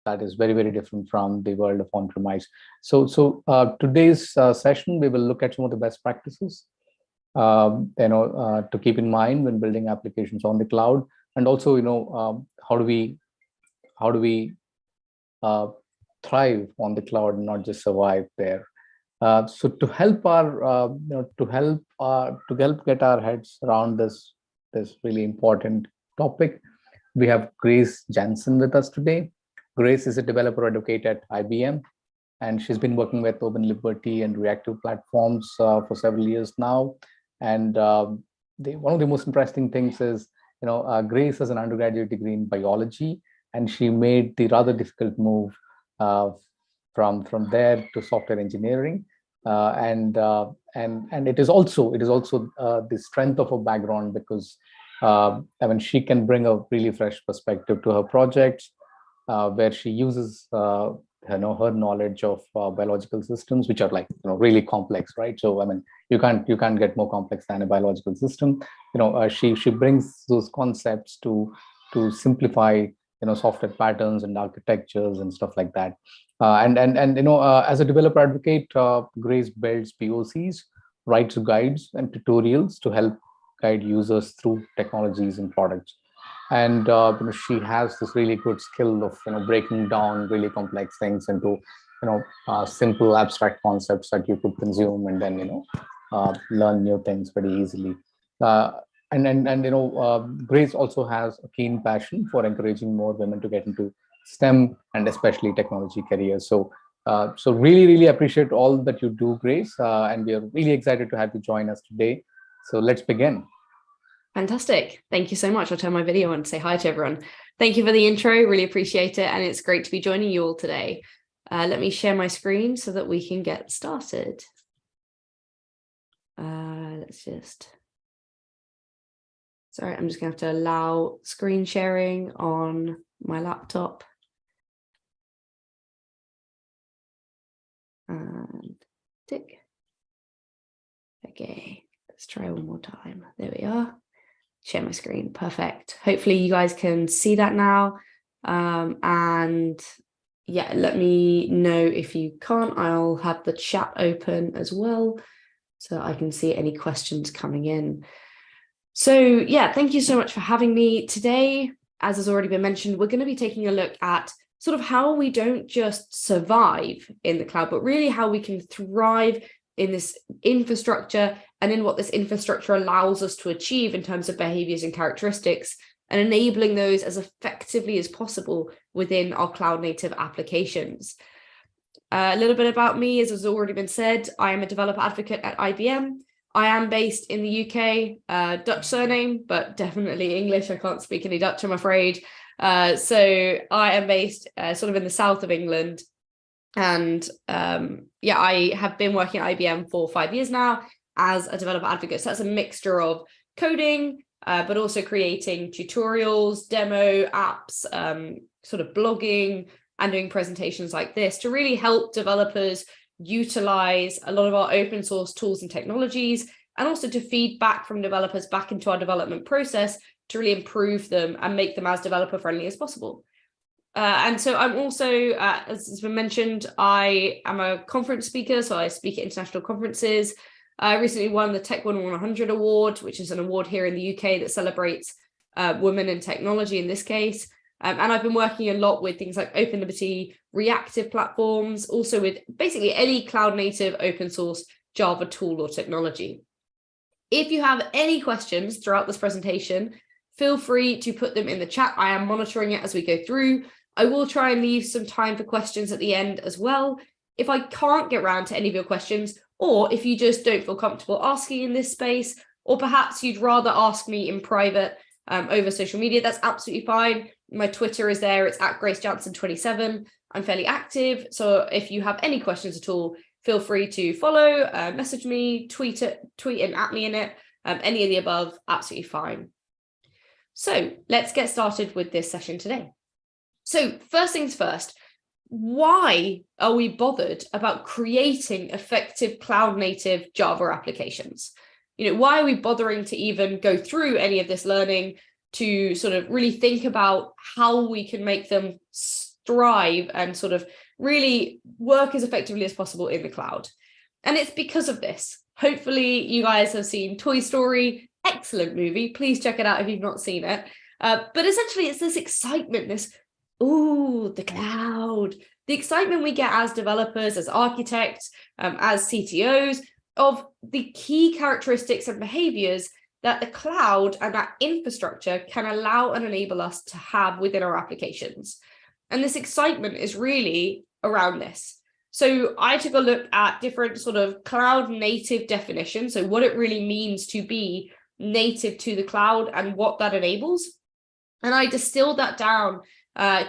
that is very, very different from the world of on-premise. So today's session, we will look at some of the best practices, to keep in mind when building applications on the cloud, and also, how do we thrive on the cloud and not just survive there. So to help get our heads around this really important topic, we have Grace Jansen with us today. Grace is a developer advocate at IBM, and she's been working with Open Liberty and reactive platforms for several years now. And one of the most interesting things is, Grace has an undergraduate degree in biology, and she made the rather difficult move from there to software engineering, and it is also the strength of her background, because she can bring a really fresh perspective to her projects, where she uses her knowledge of biological systems, which are really complex, right? So you can't get more complex than a biological system. She brings those concepts to simplify software patterns and architectures and stuff like that. As a developer advocate, Grace builds POCs, writes guides and tutorials to help guide users through technologies and products. And she has this really good skill of breaking down really complex things into simple abstract concepts that you could consume and then learn new things very easily. Grace also has a keen passion for encouraging more women to get into STEM and especially technology careers. So really appreciate all that you do, Grace, and we are really excited to have you join us today. So let's begin. Fantastic. Thank you so much. I'll turn my video on to say hi to everyone. Thank you for the intro. Really appreciate it. And it's great to be joining you all today. Let me share my screen so that we can get started. Sorry, I'm just going to have to allow screen sharing on my laptop. And tick. Okay, let's try one more time. There we are. Share my screen. Perfect. Hopefully you guys can see that now. And yeah, let me know if you can't. I'll have the chat open as well so I can see any questions coming in. So yeah, thank you so much for having me today. As has already been mentioned, we're going to be taking a look at sort of how we don't just survive in the cloud, but really how we can thrive in this infrastructure and in what this infrastructure allows us to achieve in terms of behaviors and characteristics, and enabling those as effectively as possible within our cloud native applications. A little bit about me, as has already been said, I am a developer advocate at IBM. I am based in the UK, Dutch surname, but definitely English. I can't speak any Dutch, I'm afraid. So I am based sort of in the south of England. And I have been working at IBM for 5 years now as a developer advocate. So that's a mixture of coding, but also creating tutorials, demo apps, sort of blogging, and doing presentations like this to really help developers utilize a lot of our open source tools and technologies, and also to feed back from developers back into our development process to really improve them and make them as developer friendly as possible. And so I'm also, as has been mentioned, I am a conference speaker, so I speak at international conferences. I recently won the Tech 100 Award, which is an award here in the UK that celebrates women in technology in this case. And I've been working a lot with things like Open Liberty, reactive platforms, also with basically any cloud native open source Java tool or technology. If you have any questions throughout this presentation, feel free to put them in the chat. I am monitoring it as we go through. I will try and leave some time for questions at the end as well. If I can't get around to any of your questions, or if you just don't feel comfortable asking in this space, or perhaps you'd rather ask me in private over social media, that's absolutely fine. My Twitter is there. It's at GraceJansen27. I'm fairly active. So if you have any questions at all, feel free to follow, message me, tweet and at me in it. Any of the above, absolutely fine. So let's get started with this session today. So first things first, why are we bothered about creating effective cloud native Java applications? Why are we bothering to even go through any of this learning to sort of really think about how we can make them thrive and sort of really work as effectively as possible in the cloud. And it's because of this. Hopefully you guys have seen Toy Story, excellent movie. Please check it out if you've not seen it. But essentially it's this excitement, this, ooh, the cloud, the excitement we get as developers, as architects, as CTOs of the key characteristics and behaviors that the cloud and that infrastructure can allow and enable us to have within our applications. And this excitement is really around this. So I took a look at different sort of cloud native definitions, so what it really means to be native to the cloud and what that enables. And I distilled that down,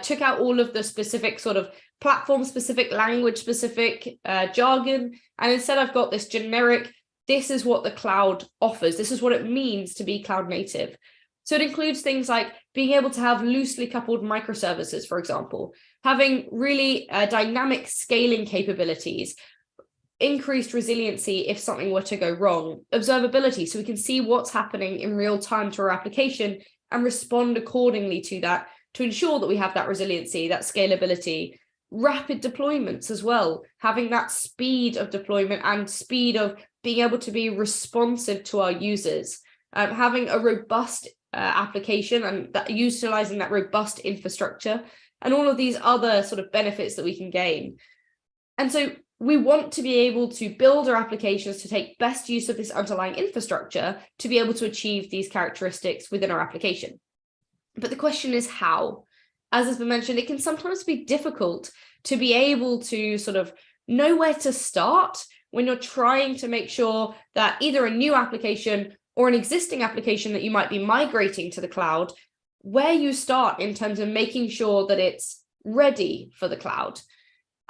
took out all of the specific sort of platform specific, language specific jargon, and instead I've got this generic, this is what the cloud offers, this is what it means to be cloud native. So it includes things like being able to have loosely coupled microservices, for example, having really dynamic scaling capabilities, increased resiliency if something were to go wrong, observability, so we can see what's happening in real time to our application and respond accordingly to that to ensure that we have that resiliency, that scalability, rapid deployments as well, having that speed of deployment and speed of being able to be responsive to our users, having a robust application and that utilizing that robust infrastructure and all of these other sort of benefits that we can gain. And so we want to be able to build our applications to take best use of this underlying infrastructure to be able to achieve these characteristics within our application. But the question is how? As has been mentioned, it can sometimes be difficult to be able to sort of know where to start when you're trying to make sure that either a new application or an existing application that you might be migrating to the cloud, where you start in terms of making sure that it's ready for the cloud.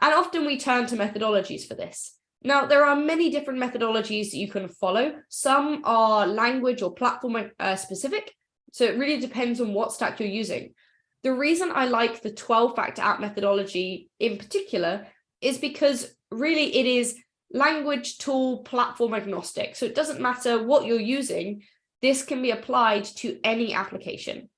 And often we turn to methodologies for this. Now, there are many different methodologies that you can follow. Some are language or platform specific, so it really depends on what stack you're using. The reason I like the 12-factor app methodology in particular is because really it is language, tool, platform agnostic. So it doesn't matter what you're using, this can be applied to any application.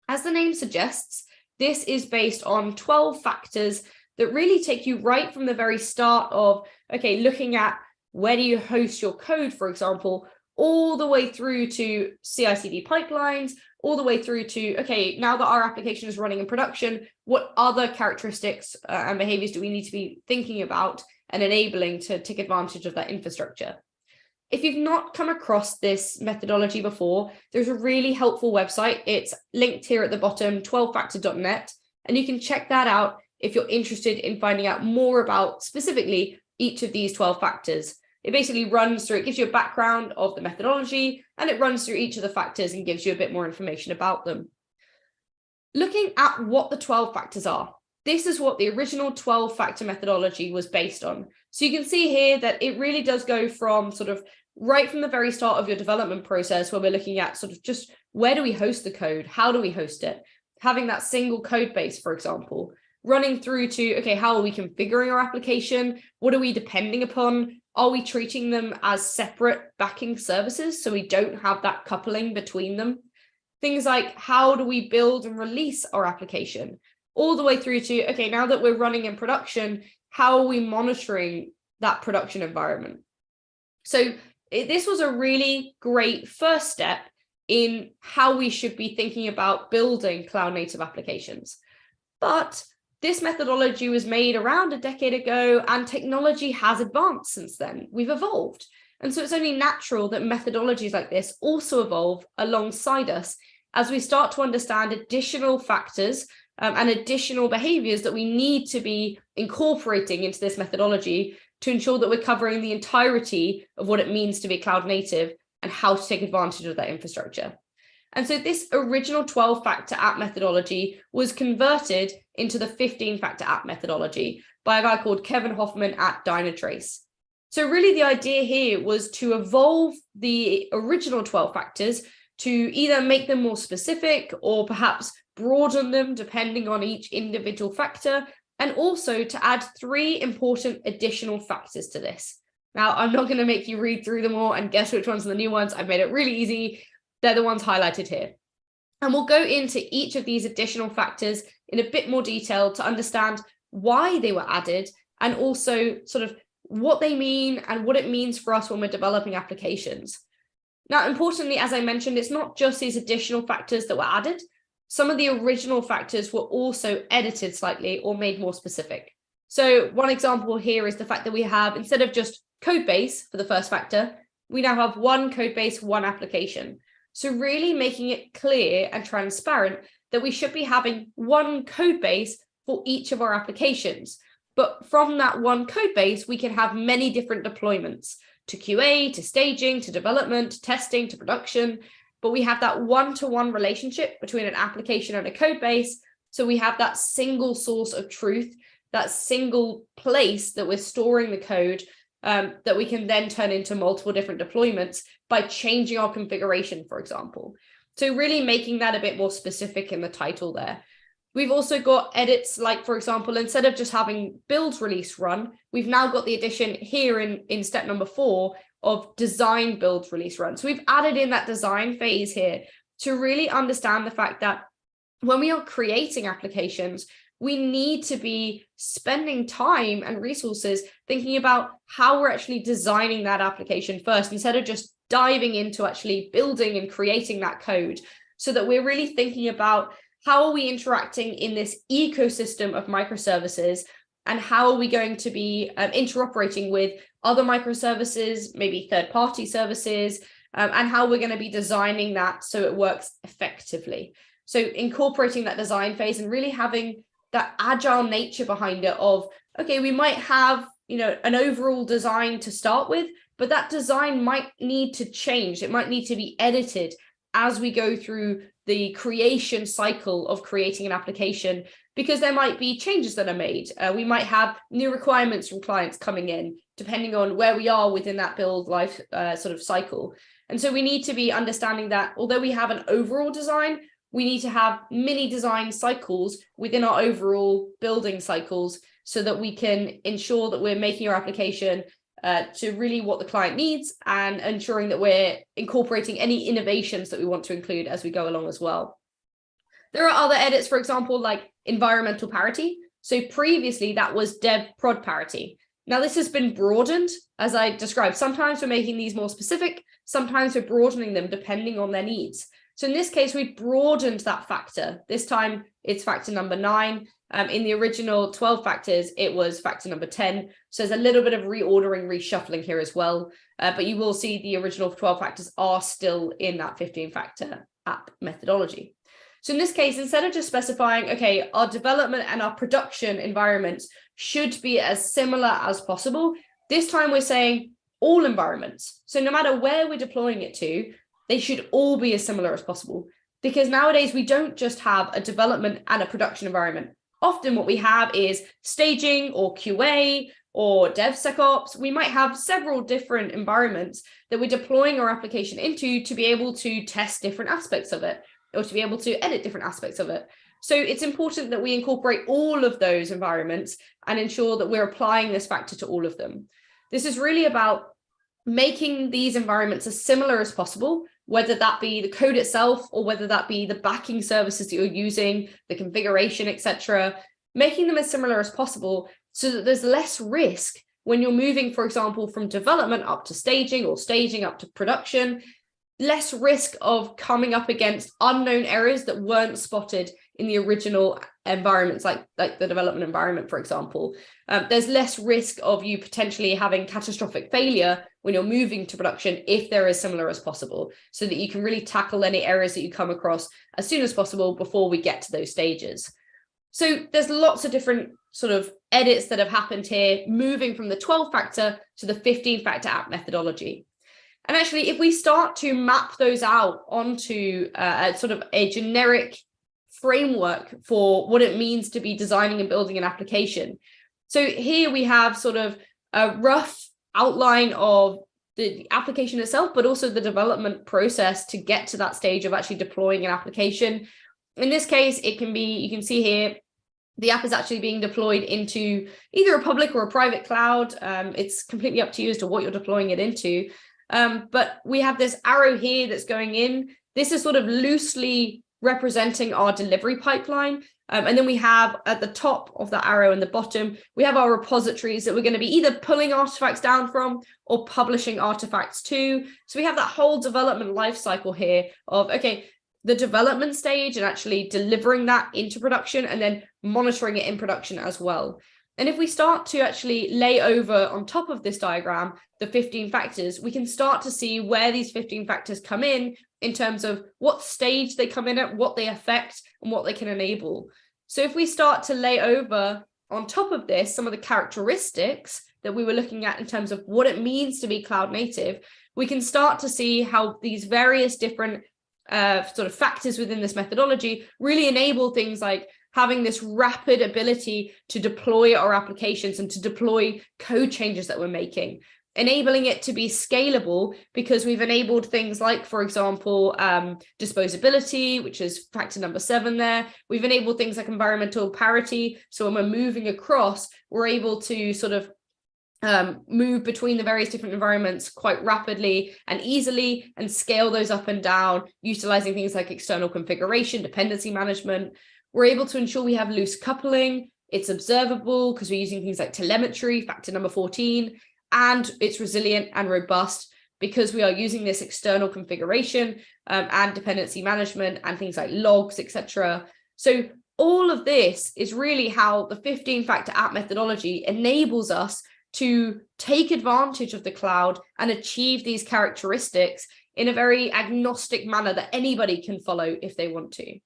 As the name suggests, this is based on 12 factors that really take you right from the very start of, okay, looking at where do you host your code, for example, all the way through to CI/CD pipelines, all the way through to, okay, now that our application is running in production, what other characteristics and behaviors do we need to be thinking about and enabling to take advantage of that infrastructure? If you've not come across this methodology before, there's a really helpful website. It's linked here at the bottom, 12factor.net, and you can check that out if you're interested in finding out more about specifically each of these 12 factors. It basically runs through, it gives you a background of the methodology, and it runs through each of the factors and gives you a bit more information about them. Looking at what the 12 factors are, this is what the original 12-factor methodology was based on. So you can see here that it really does go from sort of right from the very start of your development process, where we're looking at sort of just where do we host the code? How do we host it? Having that single code base, for example, running through to, okay, how are we configuring our application? What are we depending upon? Are we treating them as separate backing services so we don't have that coupling between them? Things like how do we build and release our application? All the way through to, okay, now that we're running in production, how are we monitoring that production environment? So this was a really great first step in how we should be thinking about building cloud native applications. But this methodology was made around a decade ago, and technology has advanced since then. We've evolved. And so it's only natural that methodologies like this also evolve alongside us as we start to understand additional factors and additional behaviors that we need to be incorporating into this methodology to ensure that we're covering the entirety of what it means to be cloud native and how to take advantage of that infrastructure. And so this original 12-factor app methodology was converted into the 15-factor app methodology by a guy called Kevin Hoffman at Dynatrace. So really the idea here was to evolve the original 12 factors to either make them more specific or perhaps broaden them depending on each individual factor, and also to add 3 important additional factors to this. Now, I'm not going to make you read through them all and guess which ones are the new ones. I've made it really easy. They're the ones highlighted here. And we'll go into each of these additional factors in a bit more detail to understand why they were added and also sort of what they mean and what it means for us when we're developing applications. Now, importantly, as I mentioned, it's not just these additional factors that were added. Some of the original factors were also edited slightly or made more specific. So one example here is the fact that we have, instead of just code base for the first factor, we now have one code base, one application. So really making it clear and transparent that we should be having one code base for each of our applications. But from that one code base, we can have many different deployments to QA, to staging, to development, to testing, to production. But we have that one-to-one relationship between an application and a code base. So we have that single source of truth, that single place that we're storing the code that we can then turn into multiple different deployments by changing our configuration, for example. So really making that a bit more specific in the title there. We've also got edits like, for example, instead of just having build release run, we've now got the addition here in step number 4 of design build release run. So we've added in that design phase here to really understand the fact that when we are creating applications, we need to be spending time and resources thinking about how we're actually designing that application first, instead of just diving into actually building and creating that code, so that we're really thinking about how are we interacting in this ecosystem of microservices, and how are we going to be interoperating with other microservices, maybe third-party services, and how we're going to be designing that so it works effectively. So incorporating that design phase and really having that agile nature behind it of, okay, we might have, an overall design to start with, but that design might need to change. It might need to be edited as we go through the creation cycle of creating an application, because there might be changes that are made. We might have new requirements from clients coming in, depending on where we are within that build life sort of cycle. And so we need to be understanding that although we have an overall design, we need to have mini design cycles within our overall building cycles so that we can ensure that we're making our application to really what the client needs, and ensuring that we're incorporating any innovations that we want to include as we go along as well. There are other edits, for example, like environmental parity. So previously that was dev prod parity. Now this has been broadened, as I described. Sometimes we're making these more specific, sometimes we're broadening them depending on their needs. So in this case, we broadened that factor. This time it's factor number 9. In the original 12 factors, it was factor number 10. So there's a little bit of reordering, reshuffling here as well. But you will see the original 12 factors are still in that 15 factor app methodology. So in this case, instead of just specifying, okay, our development and our production environments should be as similar as possible, this time we're saying all environments. So no matter where we're deploying it to, they should all be as similar as possible. Because nowadays we don't just have a development and a production environment. Often what we have is staging or QA or DevSecOps. We might have several different environments that we're deploying our application into to be able to test different aspects of it, or to be able to edit different aspects of it. So it's important that we incorporate all of those environments and ensure that we're applying this factor to all of them. This is really about making these environments as similar as possible, whether that be the code itself or whether that be the backing services that you're using, the configuration, etc., making them as similar as possible so that there's less risk when you're moving, for example, from development up to staging or staging up to production, less risk of coming up against unknown errors that weren't spotted in the original environments, like the development environment, for example. There's less risk of you potentially having catastrophic failure when you're moving to production if they're as similar as possible, so that you can really tackle any errors that you come across as soon as possible before we get to those stages. So there's lots of different sort of edits that have happened here, moving from the 12 factor to the 15 factor app methodology. And actually, if we start to map those out onto sort of a generic framework for what it means to be designing and building an application. So here we have sort of a rough outline of the application itself, but also the development process to get to that stage of actually deploying an application. In this case, it can be, you can see here, the app is actually being deployed into either a public or a private cloud. It's completely up to you as to what you're deploying it into. But we have this arrow here that's going in. This is sort of loosely representing our delivery pipeline. And then we have at the top of that arrow and the bottom, we have our repositories that we're going to be either pulling artifacts down from or publishing artifacts to. So we have that whole development lifecycle here of, okay, the development stage and actually delivering that into production and then monitoring it in production as well. And if we start to actually lay over on top of this diagram, the 15 factors, we can start to see where these 15 factors come in terms of what stage they come in at, what they affect, and what they can enable. So if we start to lay over on top of this, some of the characteristics that we were looking at in terms of what it means to be cloud native, we can start to see how these various different sort of factors within this methodology really enable things like having this rapid ability to deploy our applications and to deploy code changes that we're making, enabling it to be scalable because we've enabled things like, for example, disposability, which is factor number 7 there. We've enabled things like environmental parity. So when we're moving across, we're able to sort of move between the various different environments quite rapidly and easily and scale those up and down, utilizing things like external configuration, dependency management. We're able to ensure we have loose coupling. It's observable because we're using things like telemetry, factor number 14, and it's resilient and robust because we are using this external configuration and dependency management and things like logs, etc. So all of this is really how the 15-factor app methodology enables us to take advantage of the cloud and achieve these characteristics in a very agnostic manner that anybody can follow if they want to.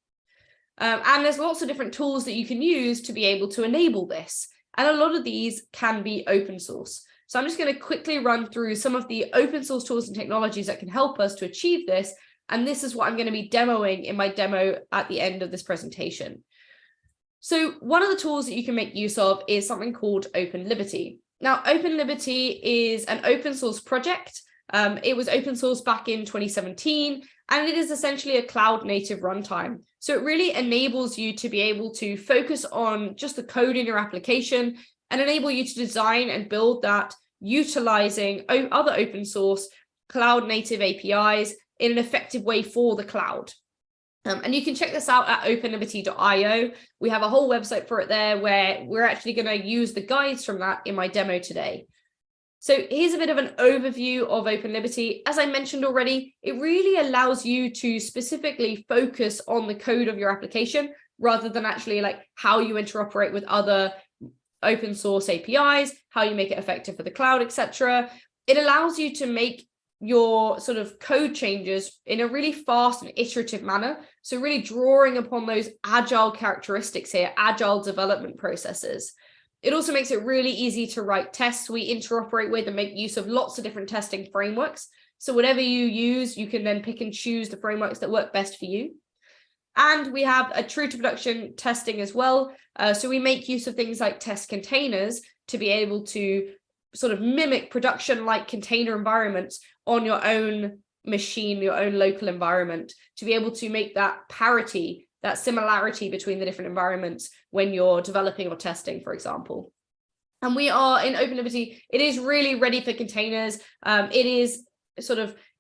And there's lots of different tools that you can use to be able to enable this. And a lot of these can be open source. So I'm just going to quickly run through some of the open source tools and technologies that can help us to achieve this. And this is what I'm going to be demoing in my demo at the end of this presentation. So one of the tools that you can make use of is something called Open Liberty. Now, Open Liberty is an open source project. It was open source back in 2017, and it is essentially a cloud native runtime. So it really enables you to be able to focus on just the code in your application and enable you to design and build that utilizing other open source cloud native APIs in an effective way for the cloud. And you can check this out at openliberty.io. We have a whole website for it there where we're actually going to use the guides from that in my demo today. So here's a bit of an overview of Open Liberty. As I mentioned already, it really allows you to specifically focus on the code of your application rather than actually like how you interoperate with other open source APIs, how you make it effective for the cloud, etc. It allows you to make your sort of code changes in a really fast and iterative manner. So really drawing upon those agile characteristics here, agile development processes. It also makes it really easy to write tests we interoperate with and make use of lots of different testing frameworks. So whatever you use, you can then pick and choose the frameworks that work best for you. And we have a true to production testing as well. So we make use of things like test containers to be able to sort of mimic production-like container environments on your own machine, your own local environment, to be able to make that parity, that similarity between the different environments when you're developing or testing, for example. And we are in Open Liberty, it is really ready for containers.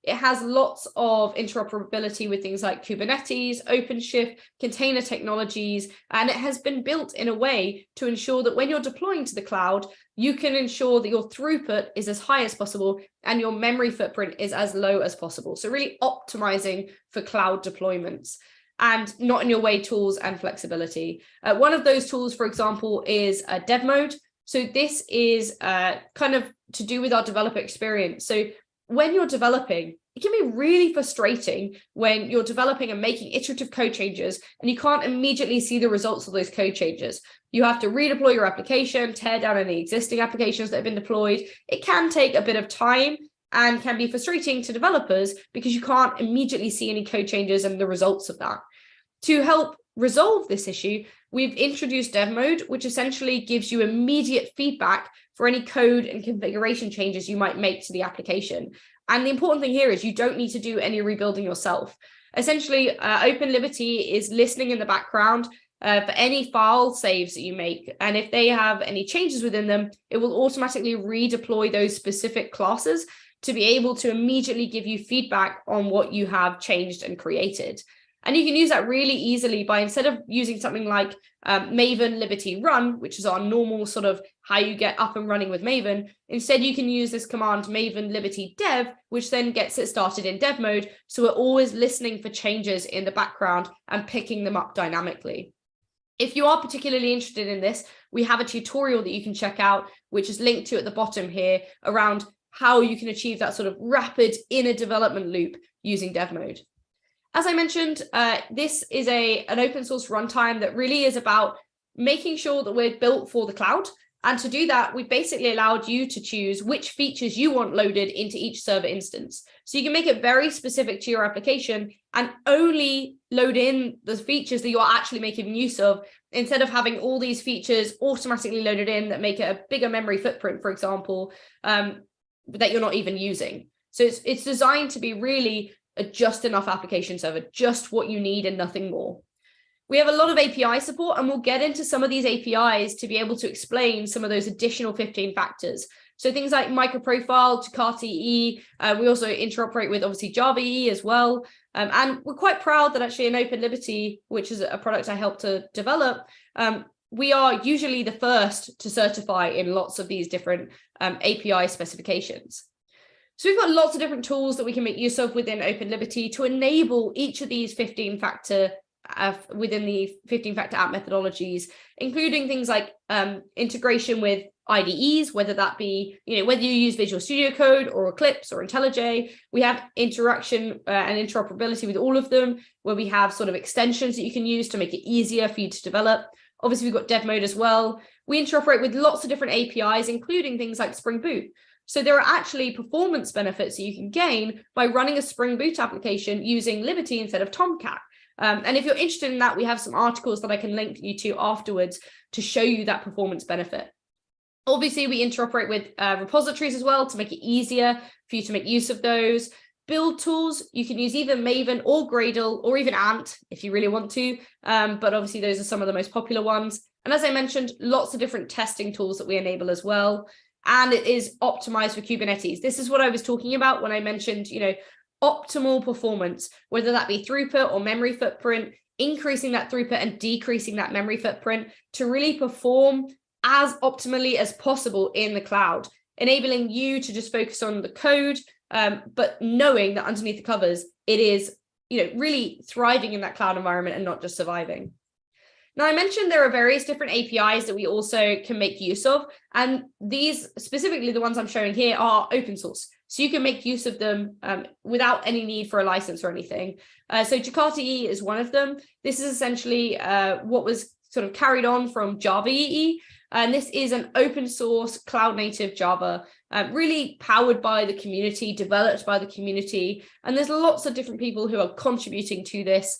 It has lots of interoperability with things like Kubernetes, OpenShift, container technologies, and it has been built in a way to ensure that when you're deploying to the cloud, you can ensure that your throughput is as high as possible and your memory footprint is as low as possible. So really optimizing for cloud deployments and not in your way tools and flexibility. One of those tools, for example, is dev mode. So this is kind of to do with our developer experience. So when you're developing, it can be really frustrating when you're developing and making iterative code changes and you can't immediately see the results of those code changes. You have to redeploy your application, tear down any existing applications that have been deployed. It can take a bit of time and can be frustrating to developers because you can't immediately see any code changes and the results of that. To help resolve this issue, we've introduced dev mode, which essentially gives you immediate feedback for any code and configuration changes you might make to the application. And the important thing here is you don't need to do any rebuilding yourself. Essentially, Open Liberty is listening in the background for any file saves that you make. And if they have any changes within them, it will automatically redeploy those specific classes to be able to immediately give you feedback on what you have changed and created. And you can use that really easily by, instead of using something like Maven Liberty Run, which is our normal sort of how you get up and running with Maven, instead you can use this command Maven Liberty Dev, which then gets it started in dev mode. So we're always listening for changes in the background and picking them up dynamically. If you are particularly interested in this, we have a tutorial that you can check out, which is linked to at the bottom here, around how you can achieve that sort of rapid inner development loop using dev mode. As I mentioned, this is an open source runtime that really is about making sure that we're built for the cloud. And to do that, we basically allowed you to choose which features you want loaded into each server instance. So you can make it very specific to your application and only load in the features that you're actually making use of, instead of having all these features automatically loaded in that make it a bigger memory footprint, for example, that you're not even using. So it's designed to be really a just enough application server, just what you need and nothing more. We have a lot of API support, and we'll get into some of these APIs to be able to explain some of those additional 15 factors. So things like microprofile, Jakarta EE, we also interoperate with obviously Java EE as well. And we're quite proud that actually in Open Liberty, which is a product I helped to develop, we are usually the first to certify in lots of these different API specifications. So we've got lots of different tools that we can make use of within Open Liberty to enable each of these 15-factor within the 15-factor app methodologies, including things like integration with IDEs, whether that be, whether you use Visual Studio Code or Eclipse or IntelliJ. We have interaction and interoperability with all of them, where we have sort of extensions that you can use to make it easier for you to develop. Obviously, we've got dev mode as well. We interoperate with lots of different APIs, including things like Spring Boot. So there are actually performance benefits that you can gain by running a Spring Boot application using Liberty instead of Tomcat. And if you're interested in that, we have some articles that I can link you to afterwards to show you that performance benefit. Obviously, we interoperate with repositories as well to make it easier for you to make use of those. Build tools, you can use either Maven or Gradle or even Ant if you really want to. But obviously, those are some of the most popular ones. And as I mentioned, lots of different testing tools that we enable as well. And it is optimized for Kubernetes. This is what I was talking about when I mentioned, optimal performance, whether that be throughput or memory footprint, increasing that throughput and decreasing that memory footprint to really perform as optimally as possible in the cloud, enabling you to just focus on the code, but knowing that underneath the covers, it is, really thriving in that cloud environment and not just surviving. Now, I mentioned there are various different APIs that we also can make use of, and these, specifically the ones I'm showing here, are open source. So you can make use of them without any need for a license or anything. So Jakarta EE is one of them. This is essentially what was sort of carried on from Java EE. And this is an open source cloud native Java, really powered by the community, developed by the community. And there's lots of different people who are contributing to this,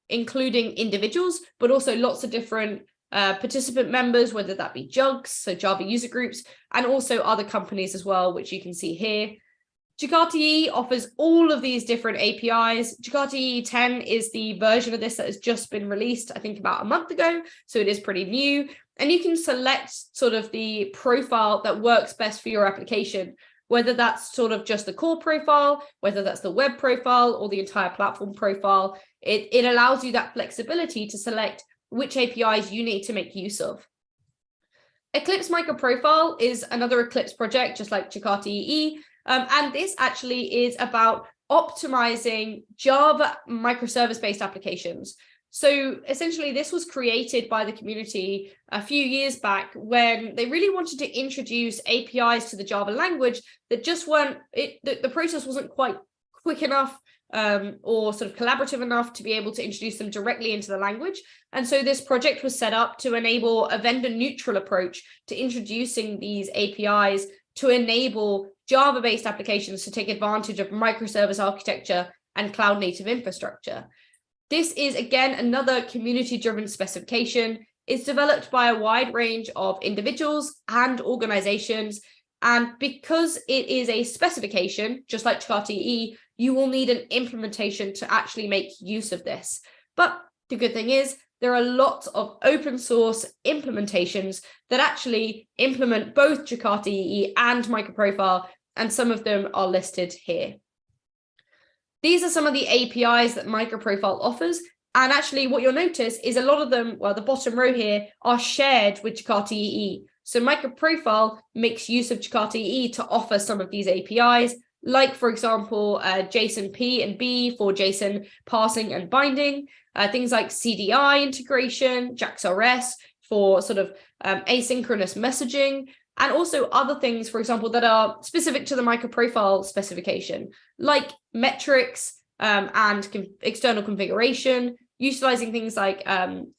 including individuals, but also lots of different participant members, whether that be JUGs, so Java user groups, and also other companies as well, which you can see here. Jakarta EE offers all of these different APIs. Jakarta EE 10 is the version of this that has just been released, I think about a month ago, so it is pretty new. And you can select sort of the profile that works best for your application, whether that's sort of just the core profile, whether that's the web profile or the entire platform profile. It allows you that flexibility to select which APIs you need to make use of. Eclipse Microprofile is another Eclipse project, just like Jakarta EE. And this actually is about optimizing Java microservice-based applications. So essentially, this was created by the community a few years back when they really wanted to introduce APIs to the Java language that just weren't, the process wasn't quite quick enough or sort of collaborative enough to be able to introduce them directly into the language. And so this project was set up to enable a vendor-neutral approach to introducing these APIs to enable Java-based applications to take advantage of microservice architecture and cloud-native infrastructure. This is, again, another community-driven specification. It's developed by a wide range of individuals and organizations. And because it is a specification, just like Jakarta EE, you will need an implementation to actually make use of this. But the good thing is, there are lots of open source implementations that actually implement both Jakarta EE and Microprofile, and some of them are listed here. These are some of the APIs that MicroProfile offers. And actually what you'll notice is a lot of them, well, the bottom row here, are shared with Jakarta EE. So MicroProfile makes use of Jakarta EE to offer some of these APIs, like, for example, JSON P and B for JSON parsing and binding, things like CDI integration, JAX-RS for sort of asynchronous messaging, and also other things, for example, that are specific to the MicroProfile specification, like metrics and external configuration, utilizing things like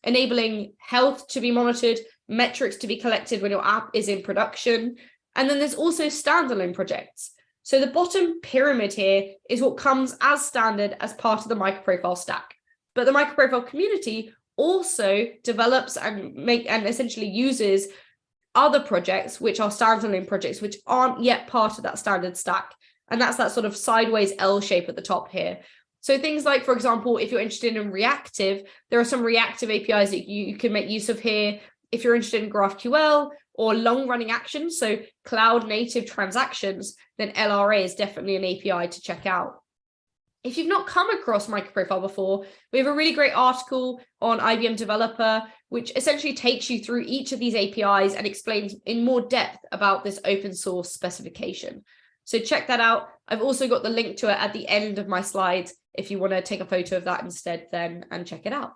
enabling health to be monitored, metrics to be collected when your app is in production. And then there's also standalone projects. So the bottom pyramid here is what comes as standard as part of the MicroProfile stack. But the MicroProfile community also develops and essentially uses other projects, which are standalone projects, which aren't yet part of that standard stack. And that's that sort of sideways L shape at the top here. So things like, for example, if you're interested in reactive, there are some reactive APIs that you can make use of here. If you're interested in GraphQL or long-running actions, so cloud-native transactions, then LRA is definitely an API to check out. If you've not come across MicroProfile before, we have a really great article on IBM Developer, which essentially takes you through each of these APIs and explains in more depth about this open source specification. So check that out. I've also got the link to it at the end of my slides if you want to take a photo of that instead then and check it out.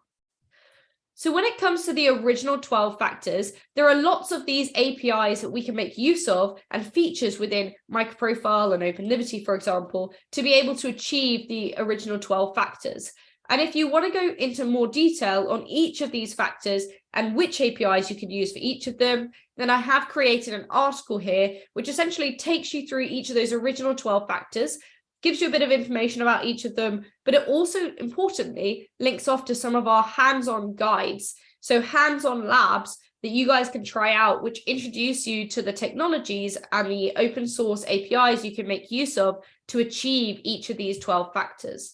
So when it comes to the original 12 factors, there are lots of these APIs that we can make use of and features within MicroProfile and OpenLiberty, for example, to be able to achieve the original 12 factors. And if you want to go into more detail on each of these factors and which APIs you can use for each of them, then I have created an article here, which essentially takes you through each of those original 12 factors, gives you a bit of information about each of them, but it also, importantly, links off to some of our hands-on guides. So hands-on labs that you guys can try out, which introduce you to the technologies and the open source APIs you can make use of to achieve each of these 12 factors.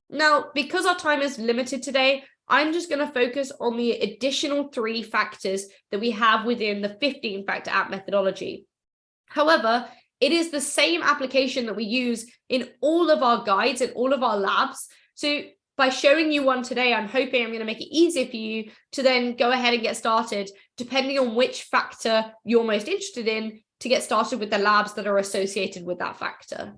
Now, because our time is limited today, I'm just going to focus on the additional 3 factors that we have within the 15-factor app methodology. However, it is the same application that we use in all of our guides and all of our labs. So by showing you one today, I'm hoping I'm going to make it easier for you to then go ahead and get started, depending on which factor you're most interested in, to get started with the labs that are associated with that factor.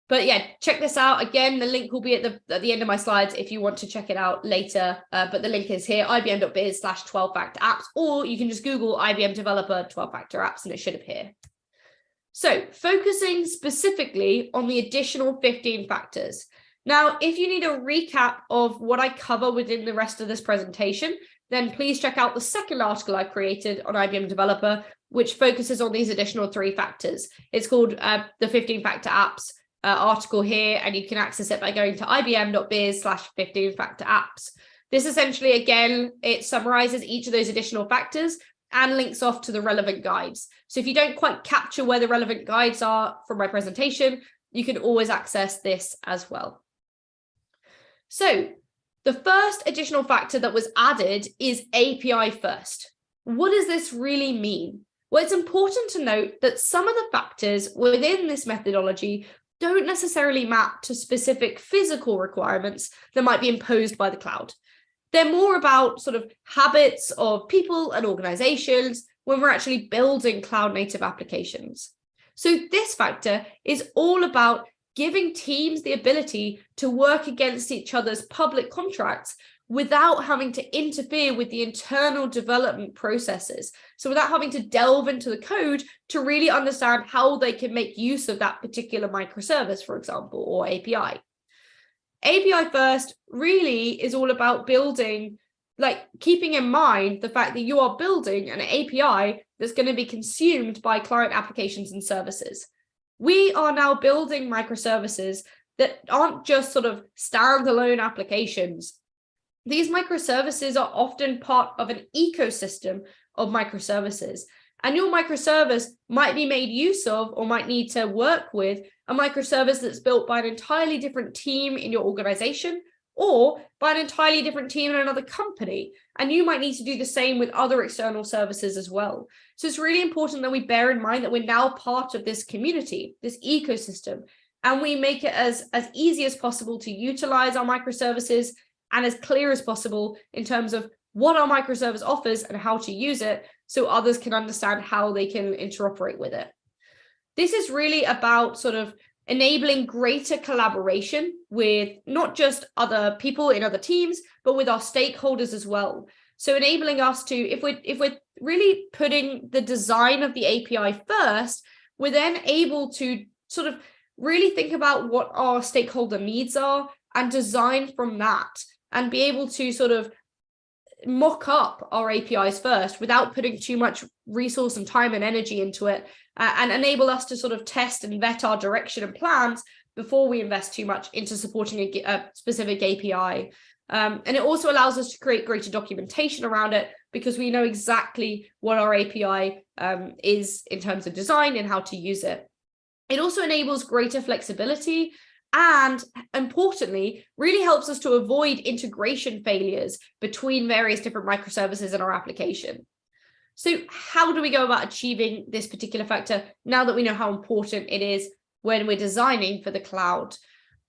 But yeah, check this out. Again, the link will be at the end of my slides if you want to check it out later. But the link is here, ibm.biz/12-factor apps, or you can just Google IBM Developer 12-factor apps and it should appear. So focusing specifically on the additional 15 factors. Now, if you need a recap of what I cover within the rest of this presentation, then please check out the second article I created on IBM Developer, which focuses on these additional 3 factors. It's called the 15-factor apps article here, and you can access it by going to ibm.biz/15-factor apps. This essentially, again, it summarizes each of those additional factors and links off to the relevant guides. So if you don't quite capture where the relevant guides are from my presentation, you can always access this as well. So the first additional factor that was added is API first. What does this really mean? Well, it's important to note that some of the factors within this methodology don't necessarily map to specific physical requirements that might be imposed by the cloud. They're more about sort of habits of people and organizations when we're actually building cloud native applications. So this factor is all about giving teams the ability to work against each other's public contracts without having to interfere with the internal development processes. So without having to delve into the code to really understand how they can make use of that particular microservice, for example, or API. API first really is all about building, like keeping in mind the fact that you are building an API that's going to be consumed by client applications and services. We are now building microservices that aren't just sort of standalone applications. These microservices are often part of an ecosystem of microservices. And your microservice might be made use of or might need to work with a microservice that's built by an entirely different team in your organization or by an entirely different team in another company. And you might need to do the same with other external services as well. So it's really important that we bear in mind that we're now part of this community, this ecosystem, and we make it as easy as possible to utilize our microservices and as clear as possible in terms of what our microservice offers and how to use it, so others can understand how they can interoperate with it. This is really about sort of enabling greater collaboration with not just other people in other teams, but with our stakeholders as well. So enabling us to, if we're really putting the design of the API first, we're then able to sort of really think about what our stakeholder needs are and design from that, and be able to sort of mock up our APIs first without putting too much resource and time and energy into it, and enable us to sort of test and vet our direction and plans before we invest too much into supporting a specific API. And it also allows us to create greater documentation around it, because we know exactly what our API is in terms of design and how to use it. It also enables greater flexibility, and importantly, really helps us to avoid integration failures between various different microservices in our application. So how do we go about achieving this particular factor now that we know how important it is when we're designing for the cloud?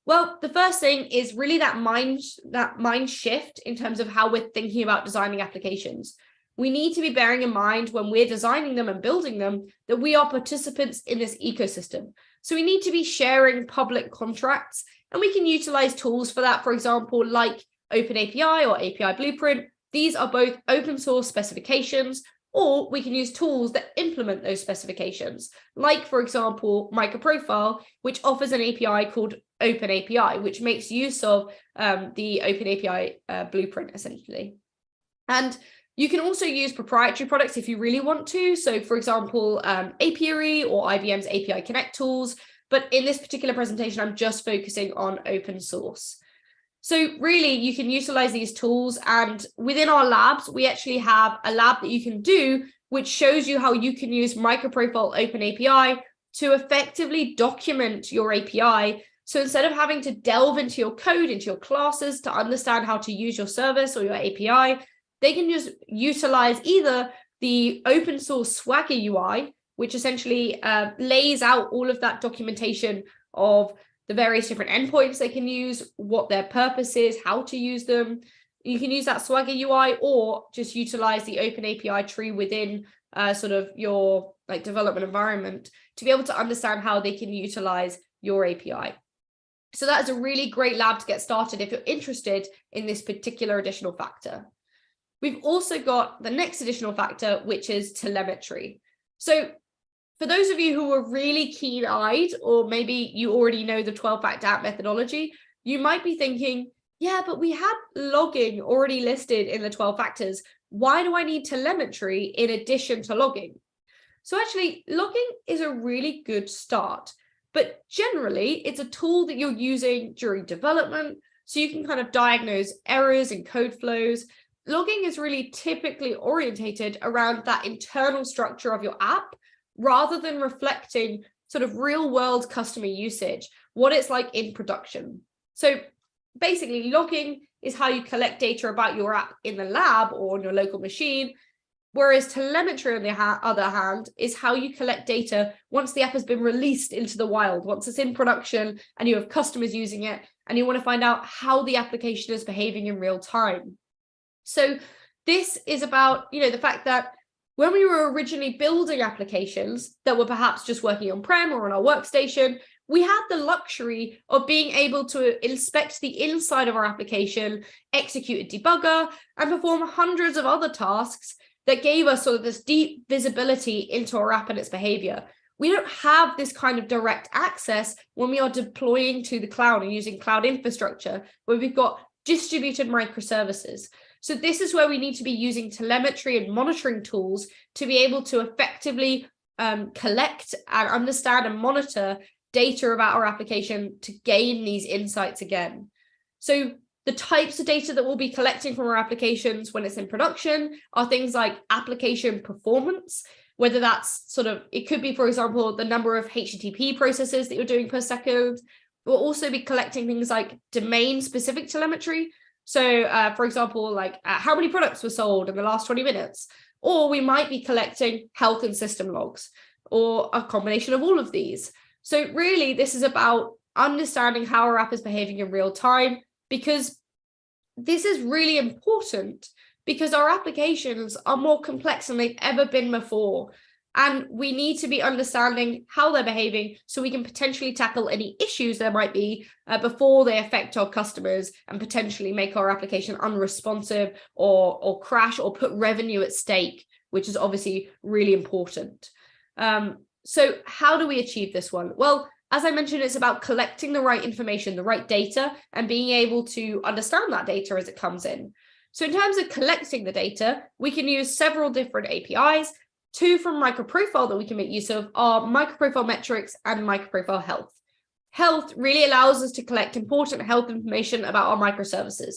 Well, the first thing is really that mind shift in terms of how we're thinking about designing applications. We need to be bearing in mind when we're designing them and building them that we are participants in this ecosystem. So we need to be sharing public contracts, and we can utilize tools for that, for example, like OpenAPI or API Blueprint. These are both open source specifications, or we can use tools that implement those specifications, like, for example, MicroProfile, which offers an API called OpenAPI, which makes use of the OpenAPI blueprint, essentially. And you can also use proprietary products if you really want to. So, for example, Apiary or IBM's API Connect tools. But in this particular presentation, I'm just focusing on open source. So really, you can utilize these tools, and within our labs, we actually have a lab that you can do, which shows you how you can use MicroProfile OpenAPI to effectively document your API. So instead of having to delve into your code, into your classes to understand how to use your service or your API, they can just utilize either the open source Swagger UI, which essentially lays out all of that documentation of the various different endpoints they can use, what their purpose is, how to use them. You can use that Swagger UI, or just utilize the OpenAPI tree within sort of your development environment to be able to understand how they can utilize your API. So that is a really great lab to get started if you're interested in this particular additional factor. We've also got the next additional factor, which is telemetry. So for those of you who are really keen-eyed, or maybe you already know the 12-factor app methodology, you might be thinking, yeah, but we had logging already listed in the 12 factors. Why do I need telemetry in addition to logging? So actually, logging is a really good start, but generally it's a tool that you're using during development, so you can kind of diagnose errors and code flows. Logging is really typically orientated around that internal structure of your app, rather than reflecting sort of real world customer usage, what it's like in production. So basically, logging is how you collect data about your app in the lab or on your local machine, whereas telemetry, on the other hand, is how you collect data once the app has been released into the wild, once it's in production and you have customers using it, and you want to find out how the application is behaving in real time. So this is about, the fact that when we were originally building applications that were perhaps just working on-prem or on our workstation, we had the luxury of being able to inspect the inside of our application, execute a debugger, and perform hundreds of other tasks that gave us sort of this deep visibility into our app and its behavior. We don't have this kind of direct access when we are deploying to the cloud and using cloud infrastructure, where we've got distributed microservices. So this is where we need to be using telemetry and monitoring tools to be able to effectively collect and understand and monitor data about our application to gain these insights again. So the types of data that we'll be collecting from our applications when it's in production are things like application performance, whether that's it could be, for example, the number of HTTP processes that you're doing per second. We'll also be collecting things like domain-specific telemetry. So, for example, how many products were sold in the last 20 minutes? Or we might be collecting health and system logs, or a combination of all of these. So really, this is about understanding how our app is behaving in real time, because this is really important because our applications are more complex than they've ever been before. And we need to be understanding how they're behaving so we can potentially tackle any issues there might be before they affect our customers and potentially make our application unresponsive or crash or put revenue at stake, which is obviously really important. So how do we achieve this one? Well, as I mentioned, it's about collecting the right information, the right data, and being able to understand that data as it comes in. So in terms of collecting the data, we can use several different APIs. Two from MicroProfile that we can make use of are MicroProfile Metrics and MicroProfile Health. Health really allows us to collect important health information about our microservices.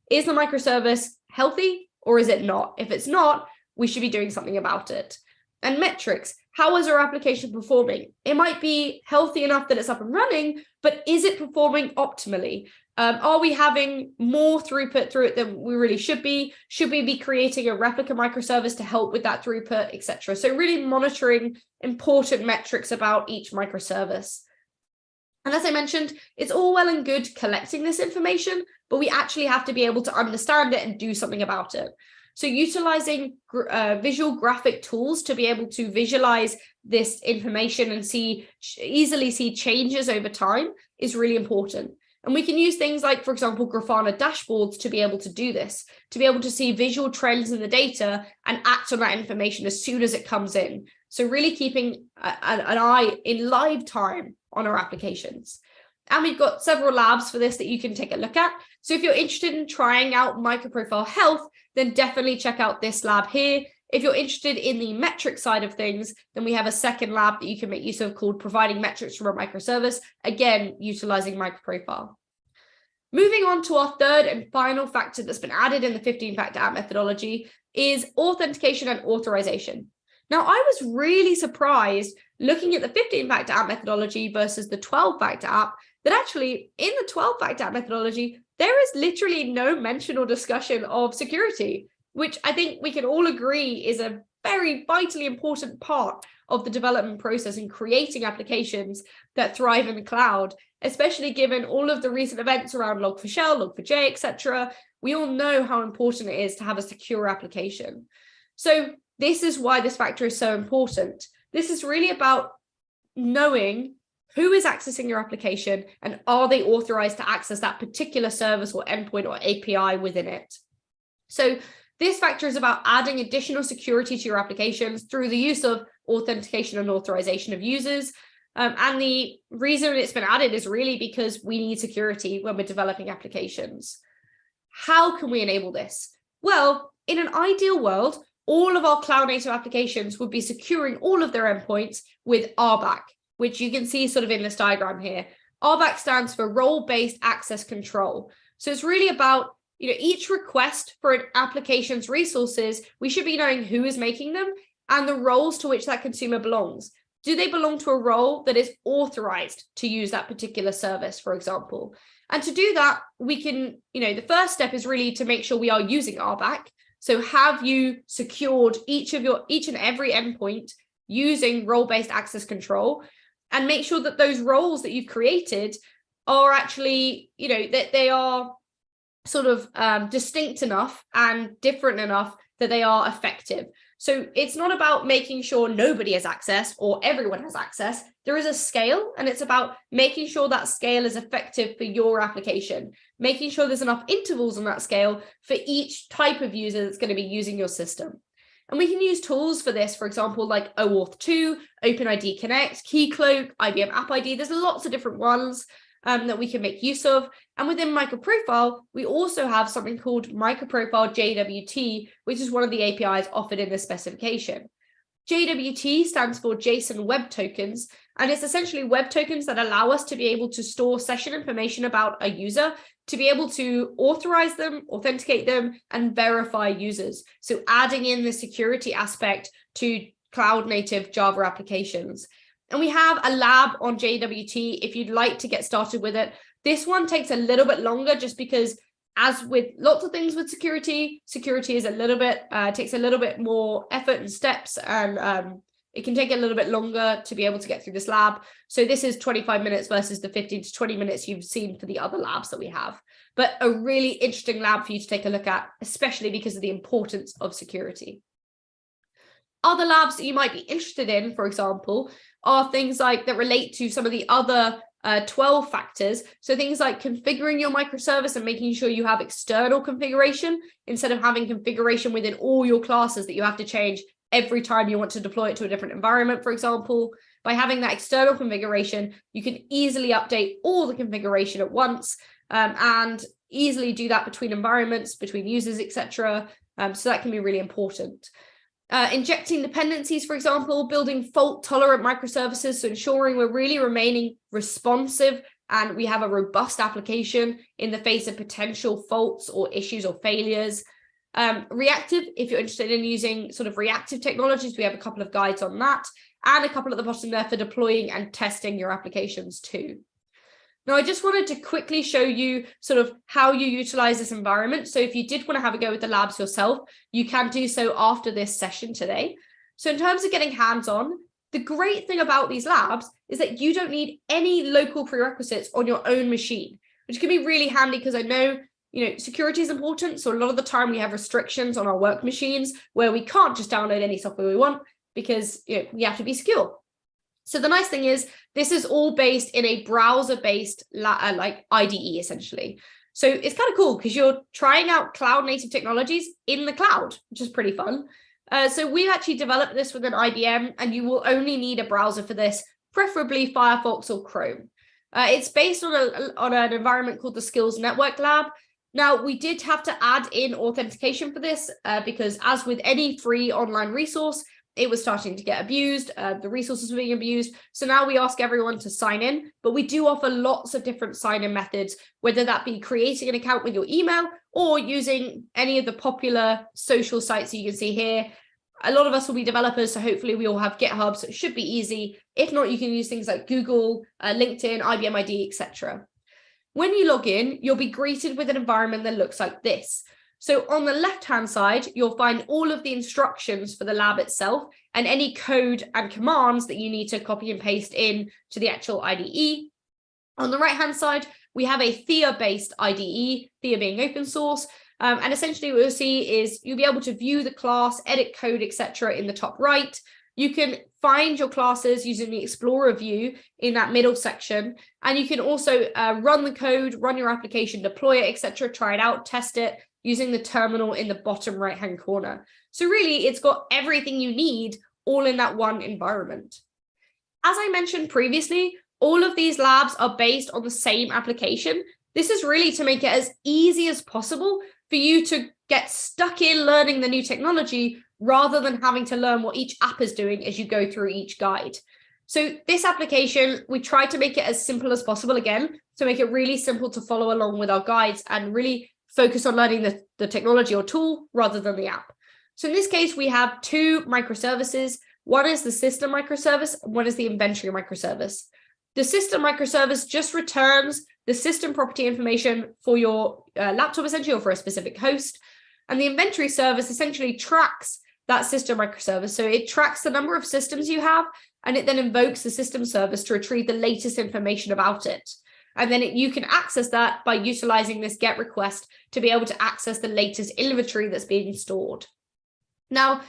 Is the microservice healthy or is it not? If it's not, we should be doing something about it. And metrics, how is our application performing? It might be healthy enough that it's up and running, but is it performing optimally? Are we having more throughput through it than we really should be? Should we be creating a replica microservice to help with that throughput, etc.? So really monitoring important metrics about each microservice. And as I mentioned, it's all well and good collecting this information, but we actually have to be able to understand it and do something about it. So utilizing visual graphic tools to be able to visualize this information and easily see changes over time is really important. And we can use things like, for example, Grafana dashboards to be able to do this, to be able to see visual trends in the data and act on that information as soon as it comes in. So really keeping an eye in live time on our applications. And we've got several labs for this that you can take a look at. So if you're interested in trying out MicroProfile Health, then definitely check out this lab here. If you're interested in the metric side of things, then we have a second lab that you can make use of called Providing Metrics from a Microservice, again, utilizing MicroProfile. Moving on to our third and final factor that's been added in the 15-factor app methodology is authentication and authorization. Now, I was really surprised looking at the 15-factor app methodology versus the 12-factor app that actually in the 12-factor app methodology, there is literally no mention or discussion of security, which I think we can all agree is a very vitally important part of the development process in creating applications that thrive in the cloud, especially given all of the recent events around Log4Shell, Log4j, etc. We all know how important it is to have a secure application. So this is why this factor is so important. This is really about knowing who is accessing your application and are they authorized to access that particular service or endpoint or API within it. So this factor is about adding additional security to your applications through the use of authentication and authorization of users. And the reason it's been added is really because we need security when we're developing applications. How can we enable this? Well, in an ideal world, all of our cloud native applications would be securing all of their endpoints with RBAC, which you can see sort of in this diagram here. RBAC stands for role-based access control. So it's really about each request for an application's resources, we should be knowing who is making them and the roles to which that consumer belongs. Do they belong to a role that is authorized to use that particular service, for example? And to do that, we can, the first step is really to make sure we are using RBAC. So have you secured each and every endpoint using role-based access control, and make sure that those roles that you've created are actually, that they are sort of distinct enough and different enough that they are effective. So it's not about making sure nobody has access or everyone has access. There is a scale, and it's about making sure that scale is effective for your application, making sure there's enough intervals on that scale for each type of user that's going to be using your system. And we can use tools for this, for example, like OAuth 2, OpenID Connect, Keycloak, IBM App ID. There's lots of different ones that we can make use of. And within MicroProfile, we also have something called MicroProfile JWT, which is one of the APIs offered in this specification. JWT stands for JSON Web Tokens, and it's essentially web tokens that allow us to be able to store session information about a user, to be able to authorize them, authenticate them, and verify users. So adding in the security aspect to cloud native Java applications. And we have a lab on JWT if you'd like to get started with it. This one takes a little bit longer just because, as with lots of things with security is a little bit, takes a little bit more effort and steps and it can take a little bit longer to be able to get through this lab. So this is 25 minutes versus the 15 to 20 minutes you've seen for the other labs that we have. But a really interesting lab for you to take a look at, especially because of the importance of security. Other labs that you might be interested in, for example, are things like that relate to some of the other 12 factors. So things like configuring your microservice and making sure you have external configuration instead of having configuration within all your classes that you have to change every time you want to deploy it to a different environment, for example. By having that external configuration, you can easily update all the configuration at once and easily do that between environments, between users, etc. So that can be really important. Injecting dependencies, for example, building fault-tolerant microservices, so ensuring we're really remaining responsive and we have a robust application in the face of potential faults or issues or failures. Reactive, if you're interested in using sort of reactive technologies, we have a couple of guides on that, and a couple at the bottom there for deploying and testing your applications too. Now, I just wanted to quickly show you sort of how you utilize this environment. So if you did want to have a go with the labs yourself, you can do so after this session today. So in terms of getting hands-on, the great thing about these labs is that you don't need any local prerequisites on your own machine, which can be really handy because I know security is important. So a lot of the time we have restrictions on our work machines where we can't just download any software we want because we have to be secure. So the nice thing is this is all based in a browser-based like IDE essentially. So it's kind of cool because you're trying out cloud native technologies in the cloud, which is pretty fun. So we've actually developed this within IBM, and you will only need a browser for this, preferably Firefox or Chrome. It's based on an environment called the Skills Network Lab. Now, we did have to add in authentication for this because as with any free online resource, it was starting to get abused. The resources were being abused. So now we ask everyone to sign in, but we do offer lots of different sign-in methods, whether that be creating an account with your email or using any of the popular social sites that you can see here. A lot of us will be developers, so hopefully we all have GitHub, so it should be easy. If not, you can use things like Google, LinkedIn, IBM ID, etc. When you log in, you'll be greeted with an environment that looks like this. So on the left-hand side, you'll find all of the instructions for the lab itself and any code and commands that you need to copy and paste in to the actual IDE. On the right-hand side, we have a Thea-based IDE, Thea being open source. And essentially what you'll see is you'll be able to view the class, edit code, etc. in the top right. You can find your classes using the Explorer view in that middle section. And you can also run the code, run your application, deploy it, etc., try it out, test it, using the terminal in the bottom right-hand corner. So really, it's got everything you need all in that one environment. As I mentioned previously, all of these labs are based on the same application. This is really to make it as easy as possible for you to get stuck in learning the new technology rather than having to learn what each app is doing as you go through each guide. So this application, we tried to make it as simple as possible again, to make it really simple to follow along with our guides and really focus on learning the technology or tool rather than the app. So in this case, we have two microservices. One is the system microservice, and one is the inventory microservice. The system microservice just returns the system property information for your laptop, essentially, or for a specific host. And the inventory service essentially tracks that system microservice. So it tracks the number of systems you have, and it then invokes the system service to retrieve the latest information about it. And then you can access that by utilizing this GET request to be able to access the latest inventory that's being stored. Now,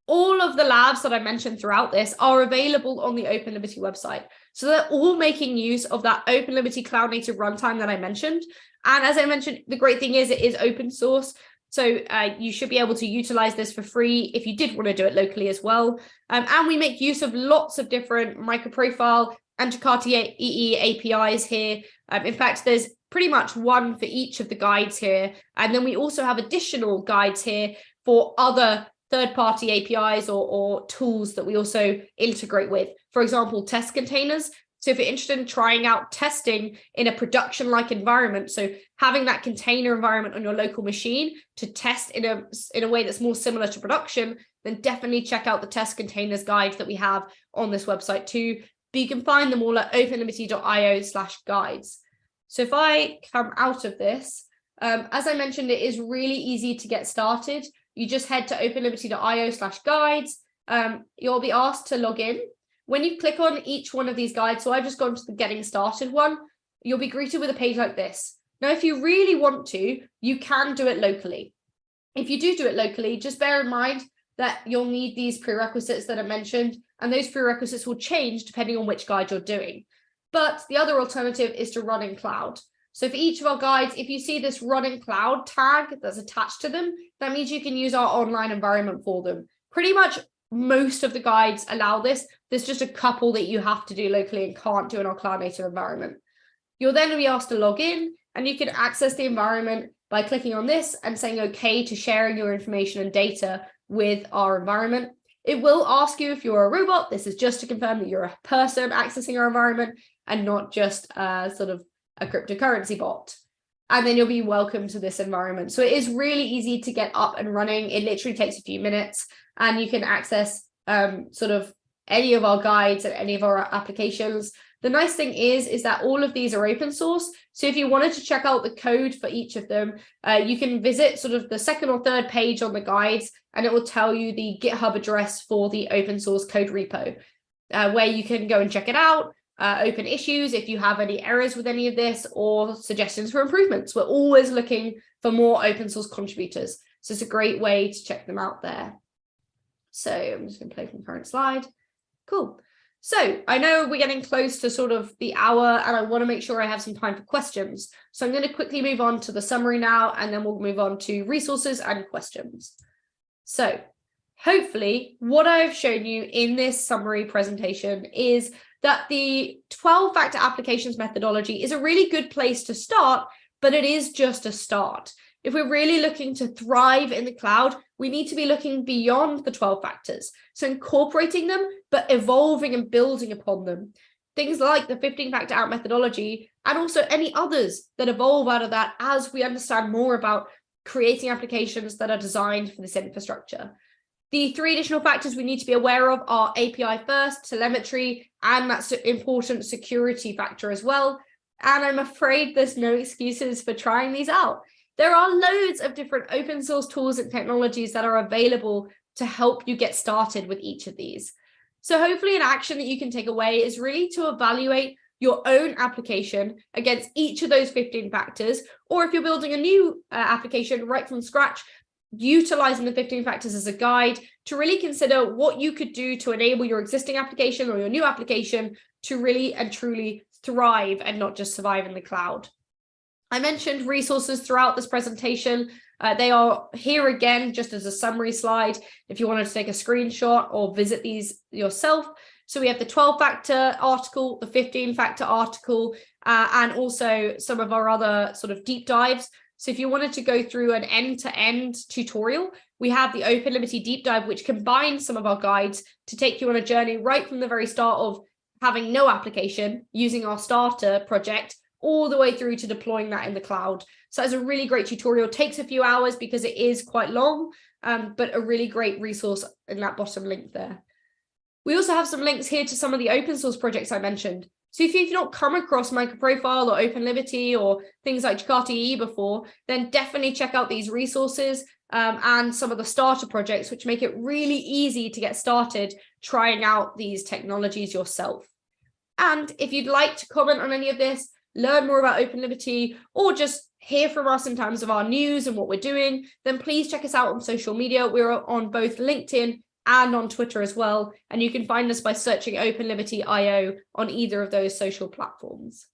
all of the labs that I mentioned throughout this are available on the OpenLiberty website. So they're all making use of that OpenLiberty Cloud Native runtime that I mentioned. And as I mentioned, the great thing is it is open source. So you should be able to utilize this for free if you did want to do it locally as well. And we make use of lots of different microprofile and Jakarta EE APIs here. In fact, there's pretty much one for each of the guides here. And then we also have additional guides here for other third-party APIs or tools that we also integrate with. For example, test containers. So if you're interested in trying out testing in a production-like environment, so having that container environment on your local machine to test in a way that's more similar to production, then definitely check out the test containers guides that we have on this website too. But you can find them all at openliberty.io/guides. So if I come out of this, as I mentioned, it is really easy to get started. You just head to openliberty.io/guides. you'll be asked to log in. When you click on each one of these guides, so I've just gone to the getting started one, you'll be greeted with a page like this. Now, if you really want to, you can do it locally. If you do it locally, just bear in mind that you'll need these prerequisites that are mentioned, and those prerequisites will change depending on which guide you're doing. But the other alternative is to run in cloud. So for each of our guides, if you see this run in cloud tag that's attached to them, that means you can use our online environment for them. Pretty much most of the guides allow this. There's just a couple that you have to do locally and can't do in our cloud native environment. You'll then be asked to log in, and you can access the environment by clicking on this and saying okay to sharing your information and data with our environment. It will ask you if you're a robot. This is just to confirm that you're a person accessing our environment and not just sort of a cryptocurrency bot. And then you'll be welcome to this environment. So it is really easy to get up and running. It literally takes a few minutes, and you can access sort of any of our guides and any of our applications. The nice thing is that all of these are open source. So if you wanted to check out the code for each of them, you can visit sort of the second or third page on the guides, and it will tell you the GitHub address for the open source code repo, where you can go and check it out, open issues if you have any errors with any of this or suggestions for improvements. We're always looking for more open source contributors. So it's a great way to check them out there. So I'm just going to play from the current slide. Cool. So I know we're getting close to sort of the hour, and I want to make sure I have some time for questions. So I'm going to quickly move on to the summary now, and then we'll move on to resources and questions. So hopefully what I've shown you in this summary presentation is that the 12-factor applications methodology is a really good place to start, but it is just a start. If we're really looking to thrive in the cloud, we need to be looking beyond the 12 factors. So incorporating them, but evolving and building upon them. Things like the 15-factor app methodology, and also any others that evolve out of that as we understand more about creating applications that are designed for this infrastructure. The 3 additional factors we need to be aware of are API first, telemetry, and that's an important security factor as well. And I'm afraid there's no excuses for trying these out. There are loads of different open source tools and technologies that are available to help you get started with each of these. So hopefully an action that you can take away is really to evaluate your own application against each of those 15 factors, or if you're building a new application right from scratch, utilizing the 15 factors as a guide to really consider what you could do to enable your existing application or your new application to really and truly thrive and not just survive in the cloud. I mentioned resources throughout this presentation. They are here again, just as a summary slide, if you wanted to take a screenshot or visit these yourself. So we have the 12-factor article, the 15-factor article, and also some of our other sort of deep dives. So if you wanted to go through an end-to-end tutorial, we have the Open Liberty Deep Dive, which combines some of our guides to take you on a journey right from the very start of having no application, using our starter project, all the way through to deploying that in the cloud. So it's a really great tutorial. It takes a few hours because it is quite long, but a really great resource in that bottom link there. We also have some links here to some of the open source projects I mentioned. So if you've not come across MicroProfile or Open Liberty or things like Jakarta EE before, then definitely check out these resources and some of the starter projects, which make it really easy to get started trying out these technologies yourself. And if you'd like to comment on any of this, learn more about Open Liberty, or just hear from us in terms of our news and what we're doing, then please check us out on social media. We're on both LinkedIn and on Twitter as well. And you can find us by searching Open Liberty IO on either of those social platforms.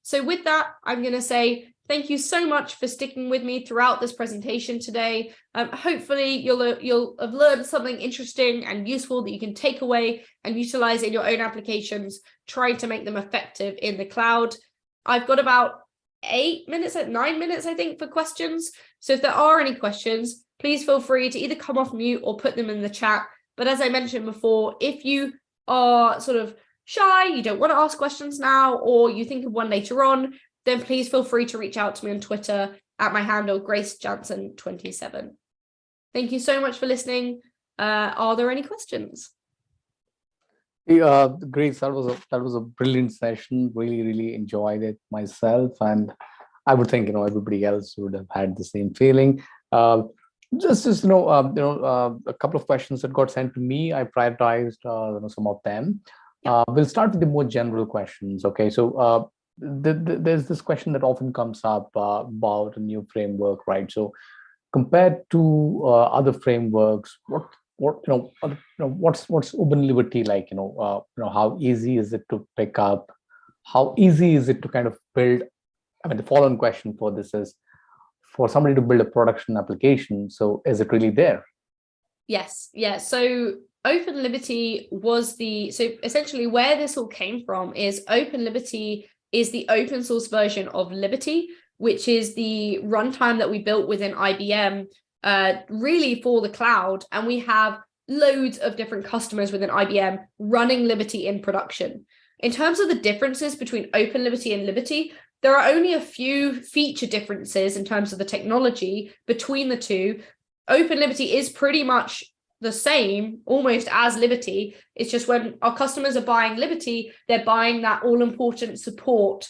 So with that, I'm going to say thank you so much for sticking with me throughout this presentation today. Hopefully you'll have learned something interesting and useful that you can take away and utilize in your own applications, trying to make them effective in the cloud. I've got about 9 minutes, I think, for questions. So if there are any questions, please feel free to either come off mute or put them in the chat. But as I mentioned before, if you are sort of shy, you don't want to ask questions now, or you think of one later on, then please feel free to reach out to me on Twitter at my handle, GraceJansen27. Thank you so much for listening. Are there any questions? Grace, that was a brilliant session. Really enjoyed it myself, and I would think everybody else would have had the same feeling. Just a couple of questions that got sent to me. I prioritized some of them. Yeah. We'll start with the more general questions. Okay, so there's this question that often comes up about a new framework, right? So compared to other frameworks, what's open liberty like? How easy is it to pick up? How easy is it to kind of build? I mean, the follow-on question for this is, for somebody to build a production application, so is it really there? Yes, yeah. So Open Liberty so essentially where this all came from is Open Liberty is the open source version of Liberty, which is the runtime that we built within IBM, really for the cloud. And we have loads of different customers within IBM running Liberty in production. In terms of the differences between Open Liberty and Liberty, there are only a few feature differences in terms of the technology between the two. Open Liberty is pretty much the same, almost as Liberty. It's just when our customers are buying Liberty, they're buying that all-important support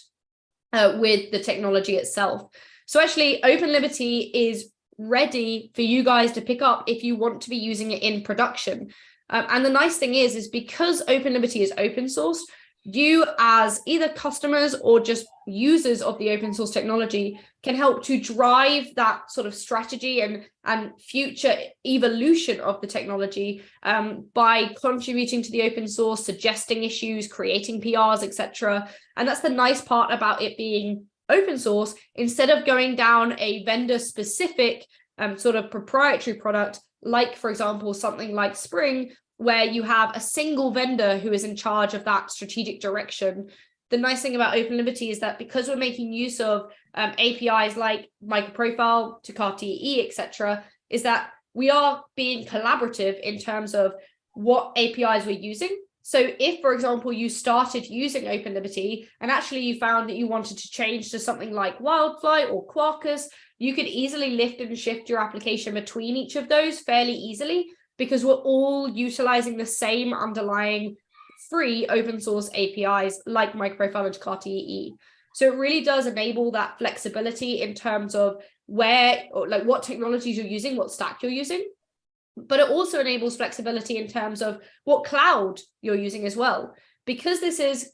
with the technology itself. So actually, Open Liberty is ready for you guys to pick up if you want to be using it in production. And the nice thing is because Open Liberty is open source, you as either customers or just users of the open source technology can help to drive that sort of strategy and future evolution of the technology by contributing to the open source, suggesting issues, creating PRs, etc. And that's the nice part about it being open source. Instead of going down a vendor specific sort of proprietary product, like, for example, something like Spring, where you have a single vendor who is in charge of that strategic direction. The nice thing about Open Liberty is that because we're making use of APIs like MicroProfile, Takati, etc., is that we are being collaborative in terms of what APIs we're using. So if, for example, you started using Open Liberty and actually you found that you wanted to change to something like Wildfly or Quarkus, you could easily lift and shift your application between each of those fairly easily, because we're all utilizing the same underlying free open source APIs like MicroProfile and Takati. So it really does enable that flexibility in terms of what technologies you're using, what stack you're using. But it also enables flexibility in terms of what cloud you're using as well. Because this is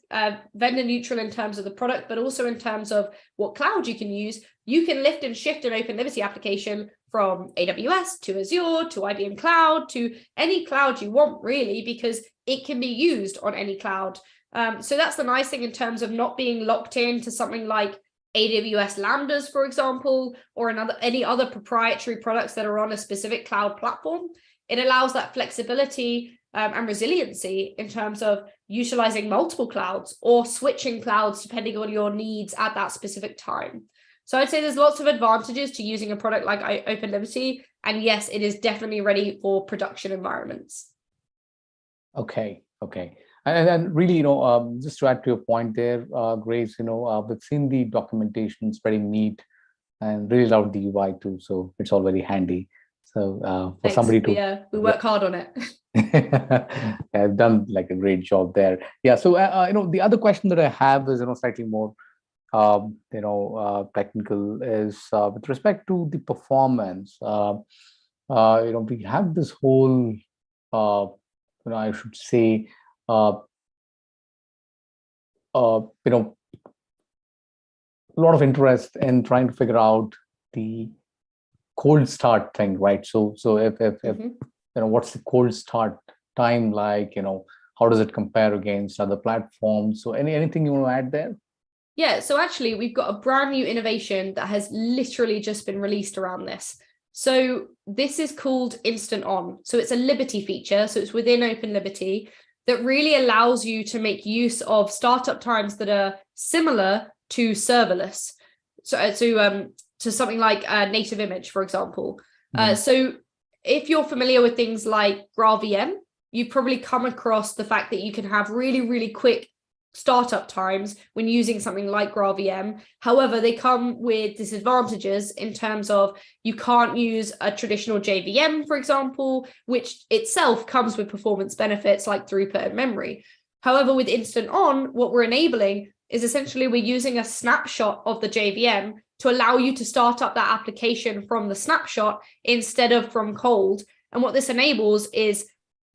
vendor neutral in terms of the product, but also in terms of what cloud you can use, you can lift and shift an Open Liberty application from AWS to Azure to IBM Cloud to any cloud you want, really, because it can be used on any cloud. So that's the nice thing in terms of not being locked into something like AWS Lambdas, for example, or any other proprietary products that are on a specific cloud platform. It allows that flexibility and resiliency in terms of utilizing multiple clouds or switching clouds depending on your needs at that specific time. So I'd say there's lots of advantages to using a product like Open Liberty. And yes, it is definitely ready for production environments. Okay. And really, just to add to your point there, Grace, we've seen the documentation, it's very neat and really love the UI too. So it's all very handy. So for Thanks. somebody to we work hard on it. I've done like a great job there. Yeah. So the other question that I have is slightly more technical, is with respect to the performance. We have this whole I should say a lot of interest in trying to figure out the cold start thing, right? So if what's the cold start time like? How does it compare against other platforms? So anything you want to add there? Yeah, so actually we've got a brand new innovation that has literally just been released around this. So this is called Instant On. So it's a Liberty feature. So it's within Open Liberty that really allows you to make use of startup times that are similar to serverless. So to something like a native image, for example. So if you're familiar with things like GraalVM, you've probably come across the fact that you can have really, really quick startup times when using something like GraalVM. However, they come with disadvantages in terms of you can't use a traditional JVM, for example, which itself comes with performance benefits like throughput and memory. However, with Instant On, what we're enabling is essentially we're using a snapshot of the JVM to allow you to start up that application from the snapshot instead of from cold. And what this enables is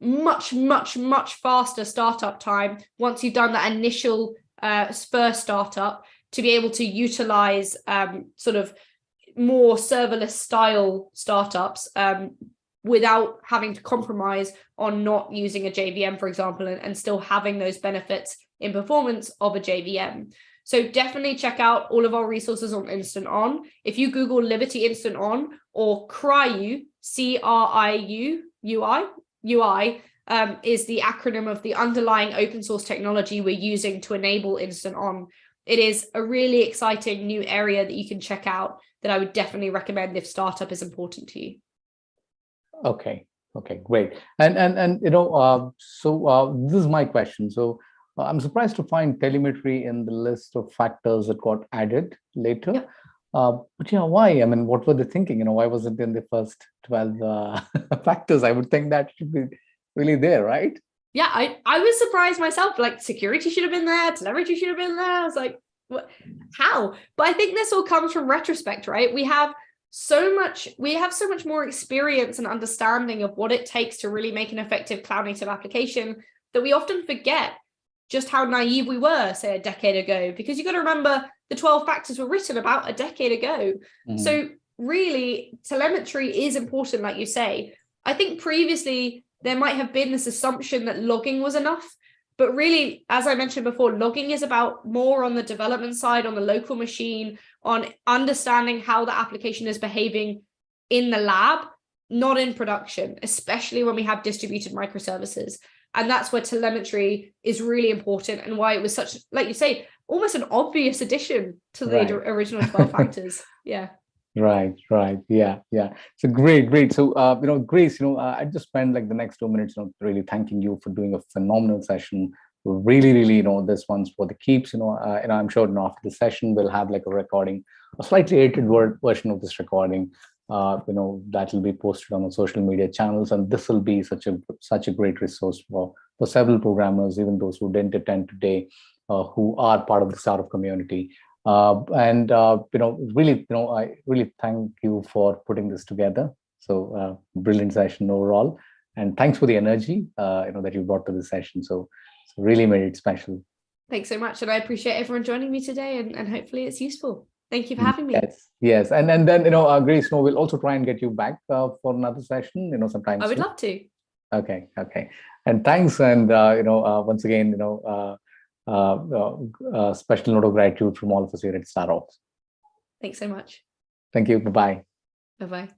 much, much, much faster startup time once you've done that initial first startup, to be able to utilize sort of more serverless style startups without having to compromise on not using a JVM, for example, and still having those benefits in performance of a JVM. So definitely check out all of our resources on Instant On. If you Google Liberty Instant On or CRIU, UI, is the acronym of the underlying open source technology we're using to enable Instant On. It is a really exciting new area that you can check out that I would definitely recommend if startup is important to you. Okay, great. And this is my question. So I'm surprised to find telemetry in the list of factors that got added later. Yep. But why? I mean, what were they thinking? Why was it in the first 12 factors? I would think that should be really there, right? Yeah, I was surprised myself. Like, security should have been there, telemetry should have been there. I was like, what? How? But I think this all comes from retrospect, right? We have so much more experience and understanding of what it takes to really make an effective cloud native application that we often forget just how naive we were, say, a decade ago, because you got to remember the 12 factors were written about a decade ago. So really, telemetry is important, like you say. I think previously there might have been this assumption that logging was enough, but really, as I mentioned before, logging is about more on the development side, on the local machine, on understanding how the application is behaving in the lab, not in production, especially when we have distributed microservices. And that's where telemetry is really important, and why it was such, like you say, almost an obvious addition to the original 12 factors. Yeah. Right. Yeah. So great. So, Grace, I just spend like the next 2 minutes, really thanking you for doing a phenomenal session. Really, this one's for the keeps. And I'm sure after the session we'll have like a recording, a slightly edited version of this recording. That will be posted on the social media channels, and this will be such a great resource for several programmers, even those who didn't attend today, who are part of the Starof community. I really thank you for putting this together. So brilliant session overall, and thanks for the energy that you brought to the session. So really made it special. Thanks so much, and I appreciate everyone joining me today, and hopefully it's useful. Thank you for having me. Yes, and then Grace, we'll also try and get you back for another session. Sometime I would soon. love to. Okay, and thanks, and once again, special note of gratitude from all of us here at Starof. Thanks so much. Thank you. Bye-bye. Bye-bye.